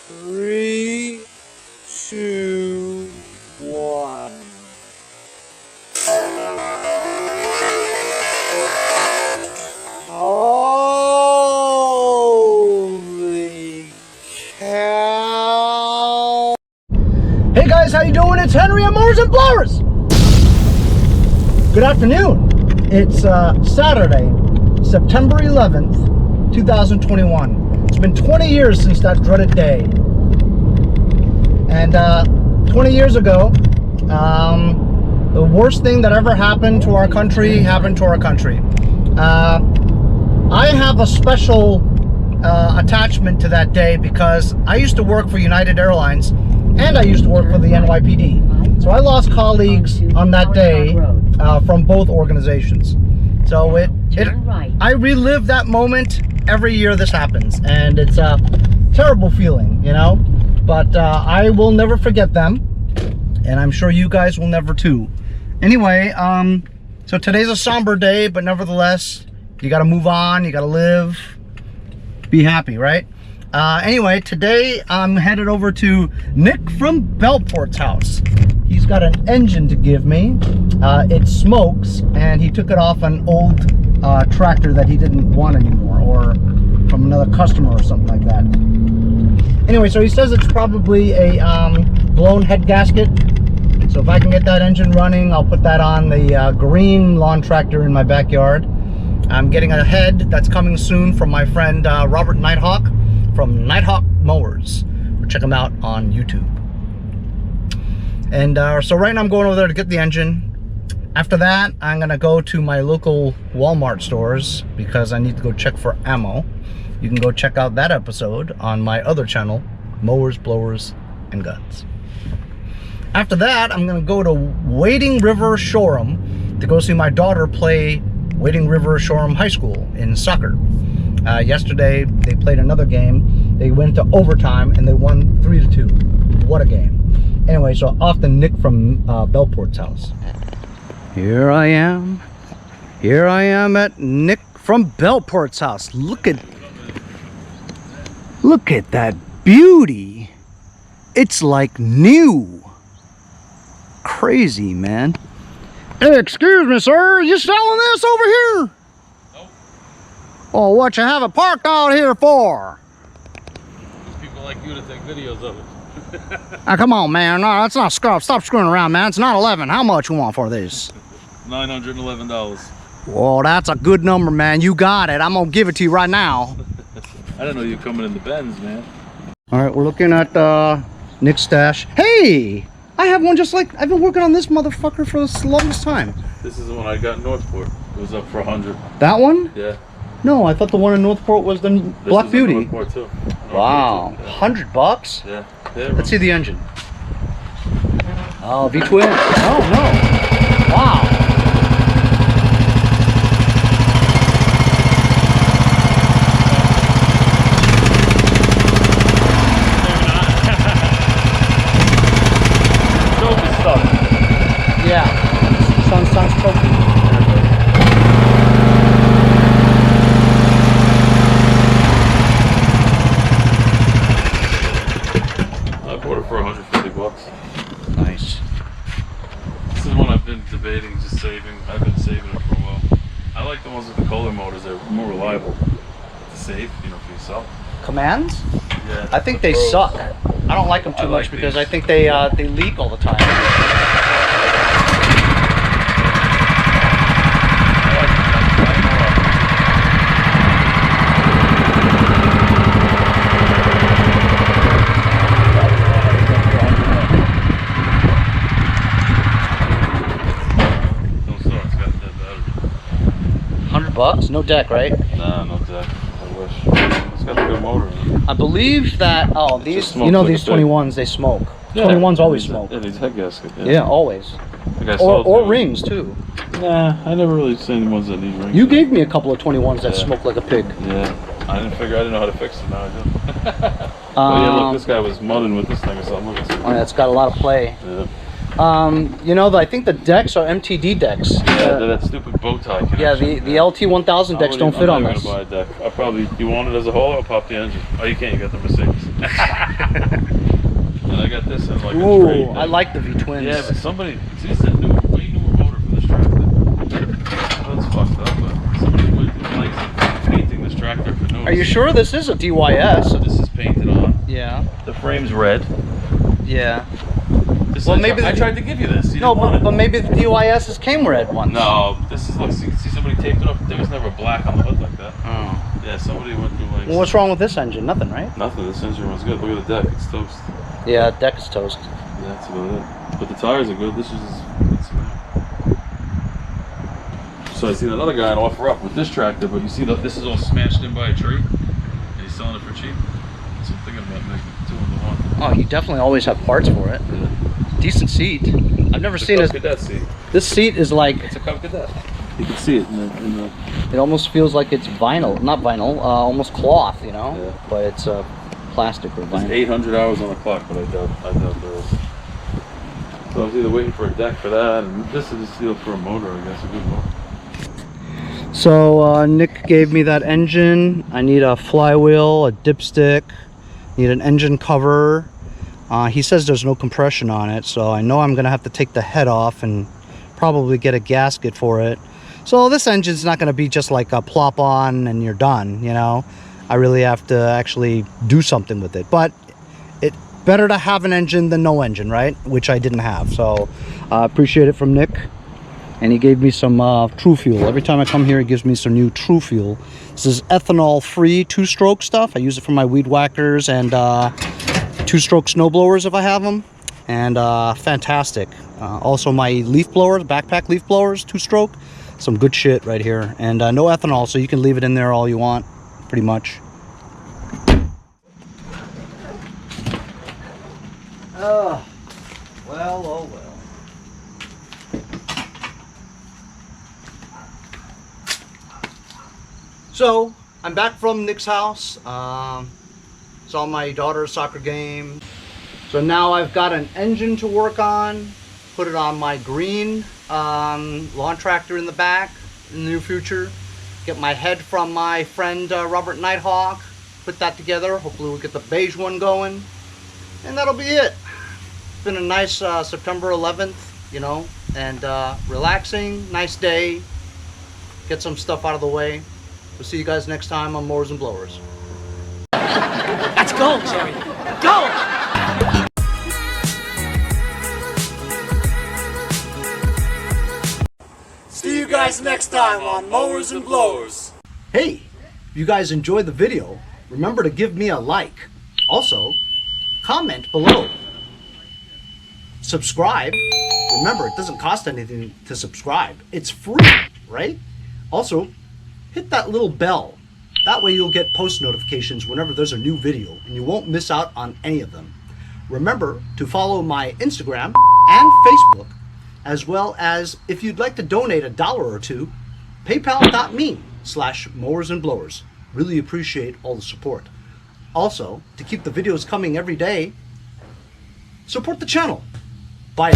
3, 2, 1. Holy cow! Hey guys, how you doing? It's Henry at Mowers and Blowers. Good afternoon. It's Saturday, September 11th, 2021. It's been 20 years since that dreaded day. And 20 years ago, the worst thing that ever happened to our country happened to our country. I have a special attachment to that day because I used to work for United Airlines and I used to work for the NYPD. So I lost colleagues on that day from both organizations. So I relive that moment every year this happens, and it's a terrible feeling, you know, but I will never forget them, and I'm sure you guys will never too. Anyway, so today's a somber day, but nevertheless, you got to move on, you got to live, be happy, right? Anyway, today I'm headed over to Nick from Bellport's house. He's got an engine to give me. It smokes, and he took it off an old tractor that he didn't want anymore, or from another customer or something like that. Anyway, so he says it's probably a blown head gasket. So if I can get that engine running, I'll put that on the green lawn tractor in my backyard. I'm getting a head that's coming soon from my friend Robert Nighthawk from Nighthawk Mowers. Check him out on YouTube. And so right now I'm going over there to get the engine. After that, I'm gonna go to my local Walmart stores because I need to go check for ammo. You can go check out that episode on my other channel, Mowers, Blowers, and Guns. After that, I'm gonna go to Wading River Shoreham to go see my daughter play Wading River Shoreham High School in soccer. Yesterday, they played another game. They went to overtime and they won 3-2. What a game. Anyway, so off to Nick from Bellport's house. Here I am at Nick from Bellport's house. Look at that beauty. It's like new. Crazy, man. Hey, excuse me, sir. You selling this over here? Nope. Oh, what you have it parked out here for? There's people like you to take videos of it. Come on, man. No, that's not scrub. Stop screwing around, man. It's not 11. How much you want for this? $911. Well, that's a good number, man. You got it. I'm gonna give it to you right now. I didn't know you were coming in the Benz, man. All right, we're looking at Nick's stash. Hey, I have one just like, I've been working on this motherfucker for the longest time. This is the one I got in Northport. It was up for 100. That one? Yeah. No, I thought the one in Northport was the Black Beauty. Northport too. Wow, Northport too. $100 bucks? Yeah. Let's see the engine. Oh, V-twin. Oh no. Wow. Yeah, sounds choky. I bought it for 150 bucks. Nice. This is one I've been debating, just saving. I've been saving it for a while. I like the ones with the Kohler motors. They're more reliable to save, you know, for yourself. Commands? Yeah. I think they suck. I don't like them too much because I think they leak all the time. $100? No deck, right? Nah, no deck. I wish. It's got a good motor. I believe that, oh, these, you know, like these 21s, they smoke. Yeah. 21s always smoke. Yeah, these head gasket. Yeah, always. Or rings, too. Nah, I never really seen the ones that need rings. You gave me a couple of 21s that smoke like a pig. Yeah. I didn't know how to fix them. Now I do. But yeah, look, this guy was mudding with this thing or something. Look at this. Oh, yeah, it's got a lot of play. Yeah. You know, I think the decks are MTD decks. Yeah, that stupid bow tie connection. Yeah, the LT1000 decks don't fit on this. I'm not gonna buy a deck. You want it as a whole, or I'll pop the engine. Oh, you can't. You got the Mercedes. fucking Ooh, trade. I like the V-twins. Yeah, but somebody, see, this is a way newer motor for this tractor. That's fucked up, but somebody likes painting this tractor for no. Are you sure this is a DYS? So this is painted on. Yeah. The frame's red. Yeah. This Well, is, maybe I the- tried to give you this. You No, didn't want but it. maybe the DYSs came red ones. No, this is, look, see somebody taped it up. There was never black on the hood like that. Oh. Yeah, somebody went through like. Well, what's wrong with this engine? Nothing, right? Nothing, this engine was good. Look at the deck, it's toast. Yeah, deck is toast. Yeah, that's about it. But the tires are good. This is so I seen another guy offer up with this tractor, but you see that this is all smashed in by a tree, and he's selling it for cheap. So I'm thinking about making 2 into 1. Oh, you definitely always have parts for it. Yeah. Decent seat. I've never It's seen a a. Cub Cadet seat. This seat is like. It's a Cub Cadet. You can see it in the It almost feels like it's vinyl, not vinyl, almost cloth, you know. Yeah. But it's plastic or There's vinyl. 800 hours on the clock, but I doubt there is. So I was either waiting for a deck for that, and this is a deal for a motor, I guess, a good motor. So Nick gave me that engine. I need a flywheel, a dipstick, need an engine cover. He says there's no compression on it, so I know I'm gonna have to take the head off and probably get a gasket for it. So this engine's not gonna be just like a plop on and you're done, you know. I really have to actually do something with it, but it's better to have an engine than no engine, right? Which I didn't have, so I appreciate it from Nick. And he gave me some True Fuel. Every time I come here, he gives me some new True Fuel. This is ethanol-free 2-stroke stuff. I use it for my weed whackers and 2-stroke snow blowers if I have them. And fantastic. Also my leaf blowers, backpack leaf blowers, 2-stroke. Some good shit right here. And no ethanol, so you can leave it in there all you want, pretty much. Oh, well. So, I'm back from Nick's house. Saw my daughter's soccer game. So now I've got an engine to work on. Put it on my green lawn tractor in the back in the near future. Get my head from my friend Robert Nighthawk. Put that together. Hopefully we'll get the beige one going. And that'll be it. It's been a nice September 11th, you know, and relaxing, nice day. Get some stuff out of the way. We'll see you guys next time on Mowers and Blowers. Let's go, Jerry. Go! See you guys next time on Mowers and Blowers. Hey, if you guys enjoyed the video, remember to give me a like. Also, comment below. Subscribe. Remember, it doesn't cost anything to subscribe. It's free, right? Also, hit that little bell. That way you'll get post notifications whenever there's a new video and you won't miss out on any of them. Remember to follow my Instagram and Facebook, as well as if you'd like to donate $1 or $2, paypal.me/mowersandblowers. Really appreciate all the support. Also, to keep the videos coming every day, support the channel. Bye.